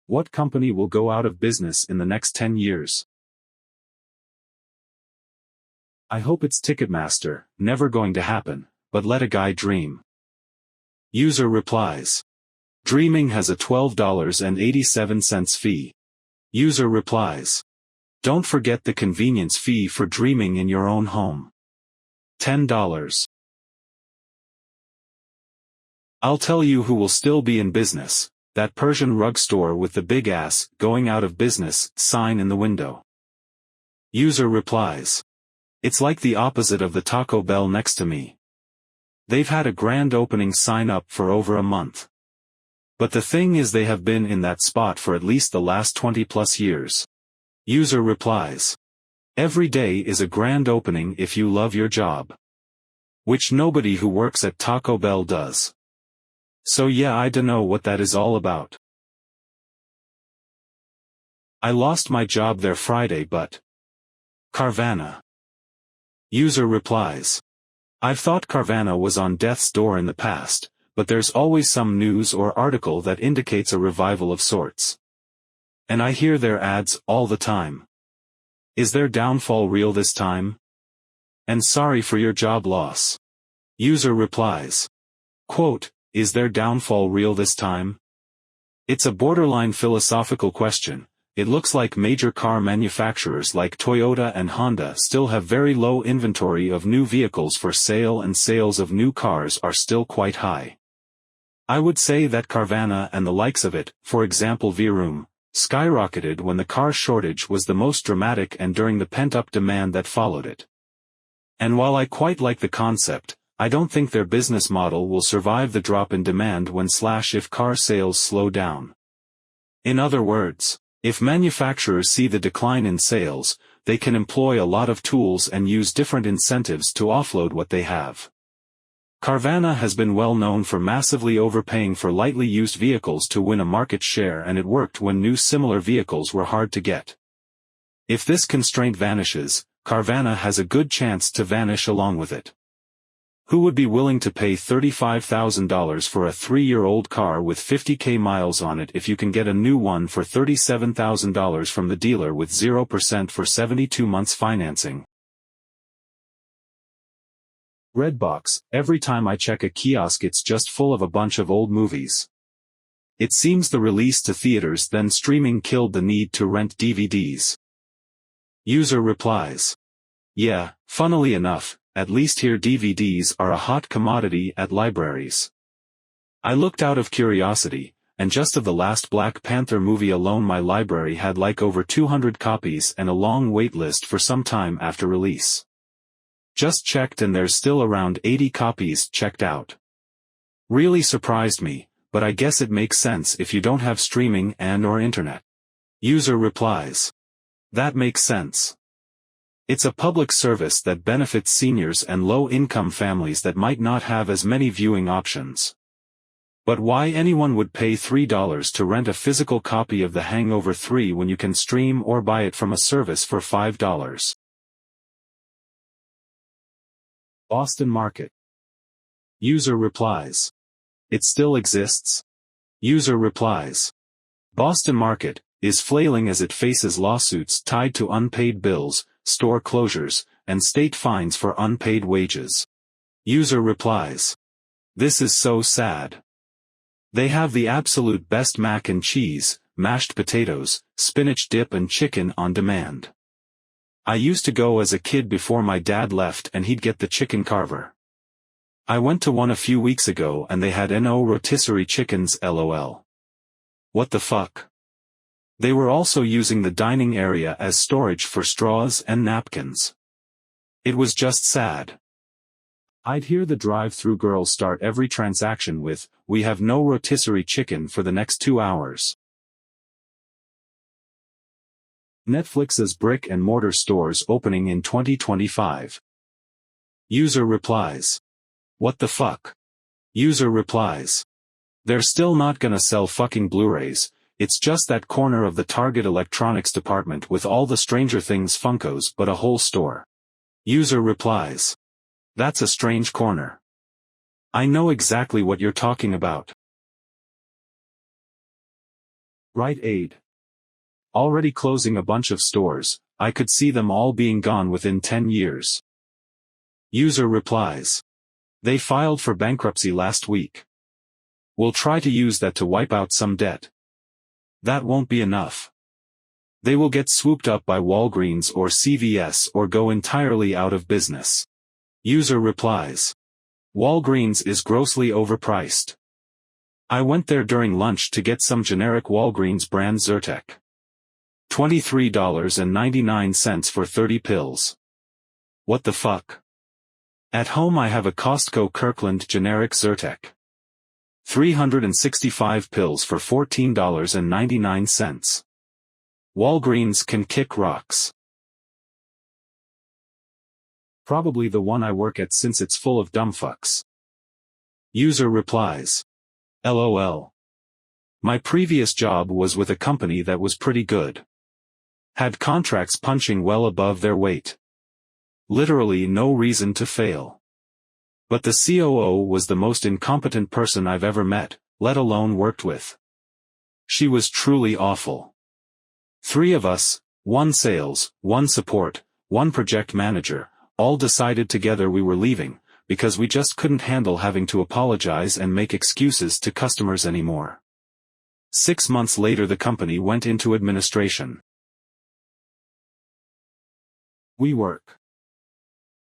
What company will go out of business in the next 10 years? I hope it's Ticketmaster. Never going to happen, but let a guy dream. User replies. Dreaming has a $12.87 fee. User replies. Don't forget the convenience fee for dreaming in your own home. $10. I'll tell you who will still be in business, that Persian rug store with the big ass, going out of business, sign in the window. User replies. It's like the opposite of the Taco Bell next to me. They've had a grand opening sign up for over a month. But the thing is they have been in that spot for at least the last 20 plus years. User replies. Every day is a grand opening if you love your job. Which nobody who works at Taco Bell does. So yeah, I dunno what that is all about. I lost my job there Friday but. Carvana. User replies. I've thought Carvana was on death's door in the past, but there's always some news or article that indicates a revival of sorts. And I hear their ads all the time. Is their downfall real this time? And sorry for your job loss. User replies. Quote, is their downfall real this time? It's a borderline philosophical question. It looks like major car manufacturers like Toyota and Honda still have very low inventory of new vehicles for sale and sales of new cars are still quite high. I would say that Carvana and the likes of it, for example Vroom, skyrocketed when the car shortage was the most dramatic and during the pent-up demand that followed it. And while I quite like the concept, I don't think their business model will survive the drop in demand if car sales slow down. In other words, if manufacturers see the decline in sales, they can employ a lot of tools and use different incentives to offload what they have. Carvana has been well known for massively overpaying for lightly used vehicles to win a market share, and it worked when new similar vehicles were hard to get. If this constraint vanishes, Carvana has a good chance to vanish along with it. Who would be willing to pay $35,000 for a 3-year-old car with 50k miles on it if you can get a new one for $37,000 from the dealer with 0% for 72 months financing? Redbox, every time I check a kiosk it's just full of a bunch of old movies. It seems the release to theaters then streaming killed the need to rent DVDs. User replies. Yeah, funnily enough, at least here DVDs are a hot commodity at libraries. I looked out of curiosity, and just of the last Black Panther movie alone my library had like over 200 copies and a long wait list for some time after release. Just checked and there's still around 80 copies checked out. Really surprised me, but I guess it makes sense if you don't have streaming and/or internet. User replies. That makes sense. It's a public service that benefits seniors and low-income families that might not have as many viewing options. But why anyone would pay $3 to rent a physical copy of The Hangover 3 when you can stream or buy it from a service for $5? Boston Market. User replies. It still exists? User replies. Boston Market is flailing as it faces lawsuits tied to unpaid bills, store closures, and state fines for unpaid wages. User replies. This is so sad. They have the absolute best mac and cheese, mashed potatoes, spinach dip and chicken on demand. I used to go as a kid before my dad left and he'd get the chicken carver. I went to one a few weeks ago and they had no rotisserie chickens lol. What the fuck? They were also using the dining area as storage for straws and napkins. It was just sad. I'd hear the drive-through girls start every transaction with, "We have no rotisserie chicken for the next 2 hours." Netflix's brick-and-mortar stores opening in 2025. User replies. What the fuck? User replies. They're still not gonna sell fucking Blu-rays. It's just that corner of the Target electronics department with all the Stranger Things Funkos but a whole store. User replies. That's a strange corner. I know exactly what you're talking about. Right aid. Already closing a bunch of stores, I could see them all being gone within 10 years. User replies. They filed for bankruptcy last week. We'll try to use that to wipe out some debt. That won't be enough. They will get swooped up by Walgreens or CVS or go entirely out of business. User replies. Walgreens is grossly overpriced. I went there during lunch to get some generic Walgreens brand Zyrtec. $23.99 for 30 pills. What the fuck? At home I have a Costco Kirkland generic Zyrtec. 365 pills for $14.99. Walgreens can kick rocks. Probably the one I work at since it's full of dumbfucks. User replies. LOL. My previous job was with a company that was pretty good. Had contracts punching well above their weight. Literally no reason to fail. But the COO was the most incompetent person I've ever met, let alone worked with. She was truly awful. 3 of us, 1 sales, 1 support, 1 project manager, all decided together we were leaving, because we just couldn't handle having to apologize and make excuses to customers anymore. 6 months later the company went into administration. We work.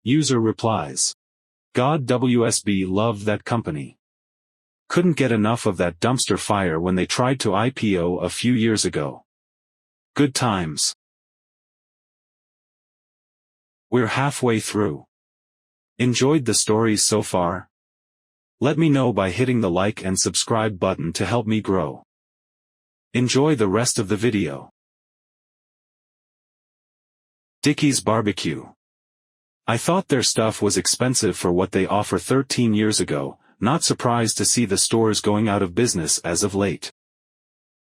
User replies. God WSB loved that company. Couldn't get enough of that dumpster fire when they tried to IPO a few years ago. Good times. We're halfway through. Enjoyed the stories so far? Let me know by hitting the like and subscribe button to help me grow. Enjoy the rest of the video. Dickey's Barbecue. I thought their stuff was expensive for what they offer 13 years ago, not surprised to see the stores going out of business as of late.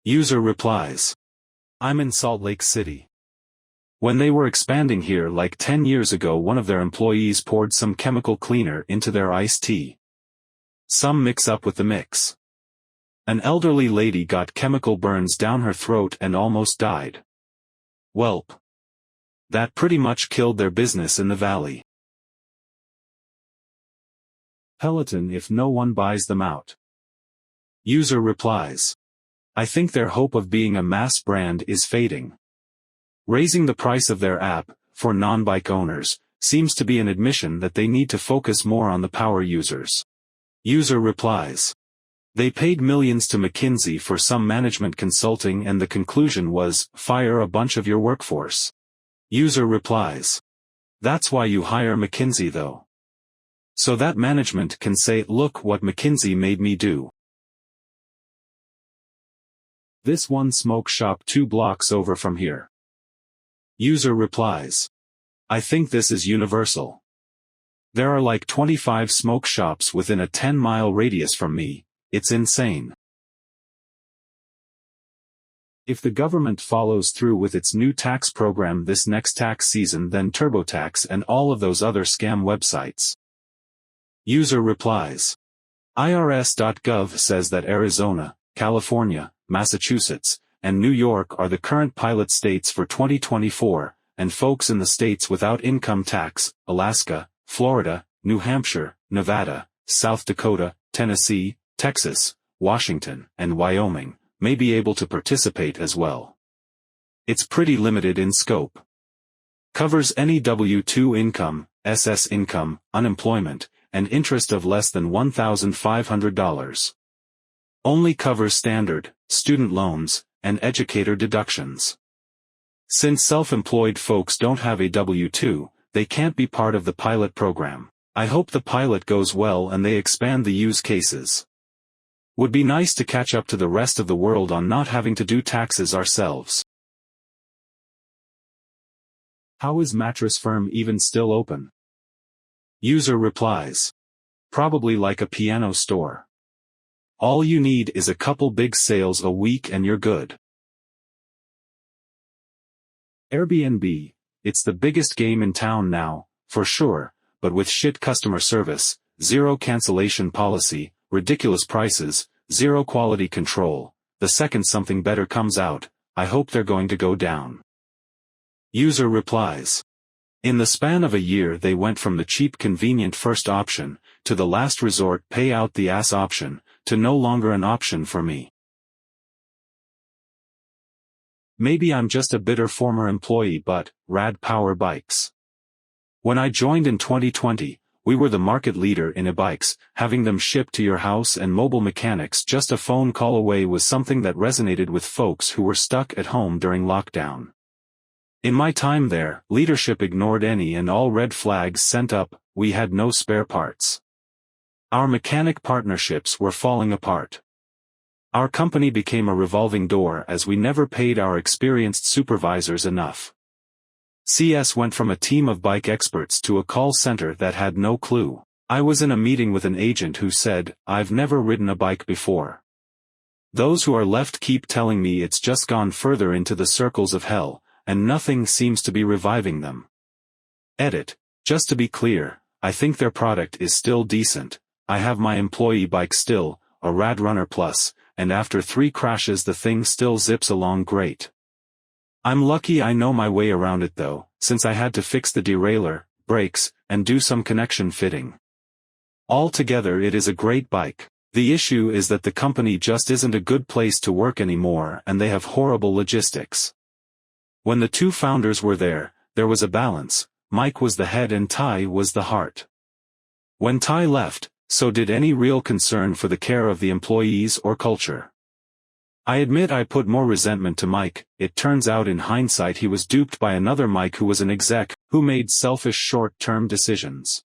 User replies. I'm in Salt Lake City. When they were expanding here like 10 years ago, one of their employees poured some chemical cleaner into their iced tea. Some mix up with the mix. An elderly lady got chemical burns down her throat and almost died. Welp. That pretty much killed their business in the valley. Peloton if no one buys them out. User replies. I think their hope of being a mass brand is fading. Raising the price of their app, for non-bike owners, seems to be an admission that they need to focus more on the power users. User replies. They paid millions to McKinsey for some management consulting and the conclusion was, fire a bunch of your workforce. User replies. That's why you hire McKinsey though. So that management can say, look what McKinsey made me do. This one smoke shop 2 blocks over from here. User replies. I think this is universal. There are like 25 smoke shops within a 10-mile radius from me, it's insane. If the government follows through with its new tax program this next tax season, then TurboTax and all of those other scam websites. User replies. IRS.gov says that Arizona, California, Massachusetts, and New York are the current pilot states for 2024, and folks in the states without income tax, Alaska, Florida, New Hampshire, Nevada, South Dakota, Tennessee, Texas, Washington, and Wyoming, may be able to participate as well. It's pretty limited in scope. Covers any W-2 income, SS income, unemployment, and interest of less than $1,500. Only covers standard, student loans, and educator deductions. Since self-employed folks don't have a W-2, they can't be part of the pilot program. I hope the pilot goes well and they expand the use cases. Would be nice to catch up to the rest of the world on not having to do taxes ourselves. How is Mattress Firm even still open? User replies. Probably like a piano store. All you need is a couple big sales a week and you're good. Airbnb, it's the biggest game in town now, for sure, but with shit customer service, zero cancellation policy, ridiculous prices, zero quality control, the second something better comes out, I hope they're going to go down. User replies. In the span of a year they went from the cheap convenient first option, to the last resort pay out the ass option, to no longer an option for me. Maybe I'm just a bitter former employee but, rad power bikes. When I joined in 2020, we were the market leader in e-bikes, having them shipped to your house and mobile mechanics just a phone call away was something that resonated with folks who were stuck at home during lockdown. In my time there, leadership ignored any and all red flags sent up, we had no spare parts. Our mechanic partnerships were falling apart. Our company became a revolving door as we never paid our experienced supervisors enough. CS went from a team of bike experts to a call center that had no clue. I was in a meeting with an agent who said, "I've never ridden a bike before." Those who are left keep telling me it's just gone further into the circles of hell, and nothing seems to be reviving them. Edit. Just to be clear, I think their product is still decent. I have my employee bike still, a Rad Runner Plus, and after 3 crashes the thing still zips along great. I'm lucky I know my way around it though, since I had to fix the derailleur, brakes, and do some connection fitting. Altogether it is a great bike. The issue is that the company just isn't a good place to work anymore and they have horrible logistics. When the 2 founders were there was a balance. Mike was the head and Ty was the heart. When Ty left, so did any real concern for the care of the employees or culture. I admit I put more resentment to Mike. It turns out in hindsight he was duped by another Mike who was an exec, who made selfish short-term decisions.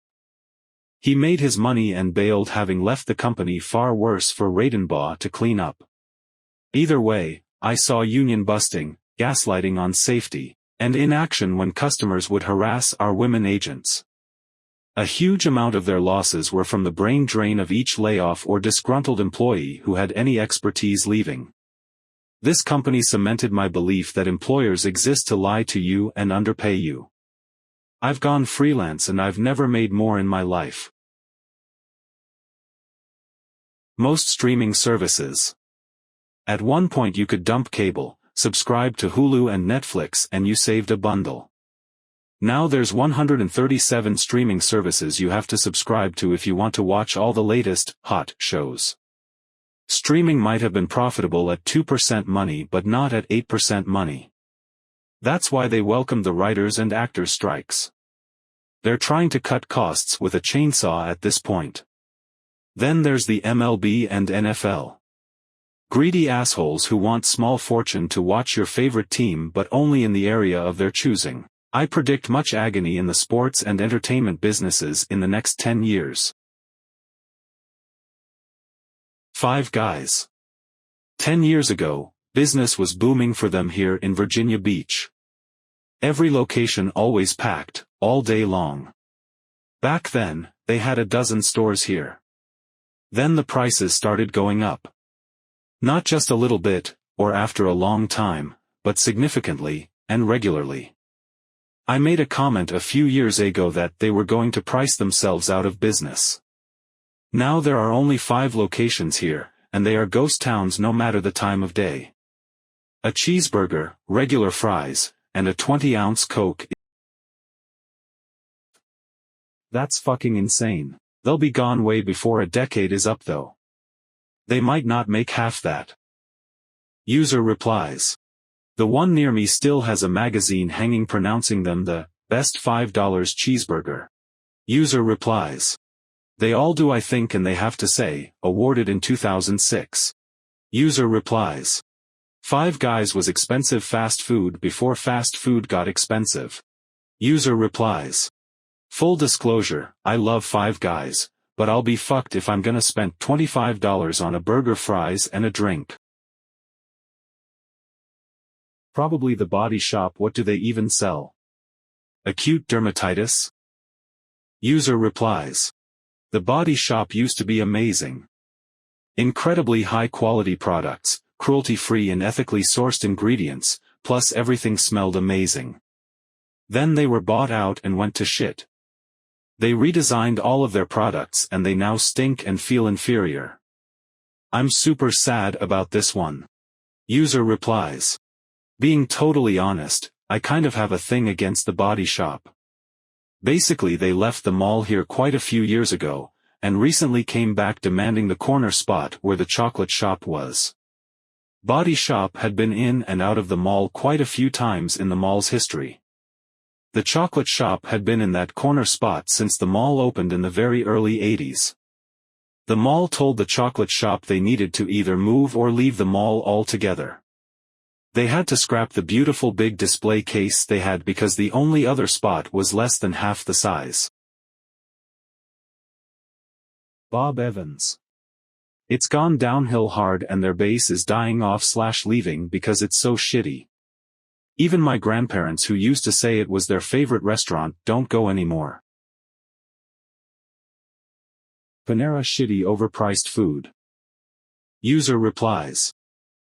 He made his money and bailed, having left the company far worse for Radenbaugh to clean up. Either way, I saw union busting, gaslighting on safety, and inaction when customers would harass our women agents. A huge amount of their losses were from the brain drain of each layoff or disgruntled employee who had any expertise leaving. This company cemented my belief that employers exist to lie to you and underpay you. I've gone freelance and I've never made more in my life. Most streaming services. At one point you could dump cable, subscribe to Hulu and Netflix and you saved a bundle. Now there's 137 streaming services you have to subscribe to if you want to watch all the latest, hot shows. Streaming might have been profitable at 2% money but not at 8% money. That's why they welcomed the writers and actors strikes. They're trying to cut costs with a chainsaw at this point. Then there's the MLB and NFL. Greedy assholes who want small fortune to watch your favorite team but only in the area of their choosing. I predict much agony in the sports and entertainment businesses in the next 10 years. 5 Guys. 10 years ago, business was booming for them here in Virginia Beach. Every location always packed, all day long. Back then, they had a dozen stores here. Then the prices started going up. Not just a little bit, or after a long time, but significantly, and regularly. I made a comment a few years ago that they were going to price themselves out of business. Now there are only 5 locations here, and they are ghost towns no matter the time of day. A cheeseburger, regular fries, and a 20-ounce Coke. That's fucking insane. They'll be gone way before a decade is up though. They might not make half that. User replies. The one near me still has a magazine hanging pronouncing them the best $5 cheeseburger. User replies. They all do I think and they have to say, awarded in 2006. User replies. 5 Guys was expensive fast food before fast food got expensive. User replies. Full disclosure, I love 5 Guys, but I'll be fucked if I'm gonna spend $25 on a burger, fries and a drink. Probably the Body Shop. What do they even sell? Acute dermatitis? User replies. The Body Shop used to be amazing. Incredibly high-quality products, cruelty-free and ethically sourced ingredients, plus everything smelled amazing. Then they were bought out and went to shit. They redesigned all of their products and they now stink and feel inferior. I'm super sad about this one. User replies. Being totally honest, I kind of have a thing against the body shop. Basically they left the mall here quite a few years ago, and recently came back demanding the corner spot where the chocolate shop was. Body shop had been in and out of the mall quite a few times in the mall's history. The chocolate shop had been in that corner spot since the mall opened in the very early 80s. The mall told the chocolate shop they needed to either move or leave the mall altogether. They had to scrap the beautiful big display case they had because the only other spot was less than half the size. Bob Evans. It's gone downhill hard and their base is dying off/leaving because it's so shitty. Even my grandparents who used to say it was their favorite restaurant don't go anymore. Panera shitty overpriced food. User replies.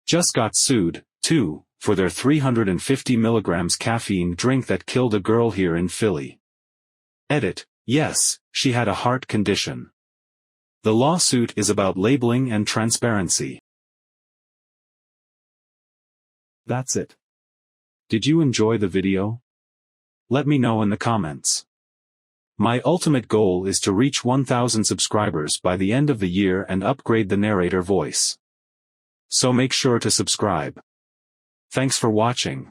Just got sued, too, for their 350 milligrams caffeine drink that killed a girl here in Philly. Edit, yes, she had a heart condition. The lawsuit is about labeling and transparency. That's it. Did you enjoy the video? Let me know in the comments. My ultimate goal is to reach 1,000 subscribers by the end of the year and upgrade the narrator voice. So make sure to subscribe. Thanks for watching.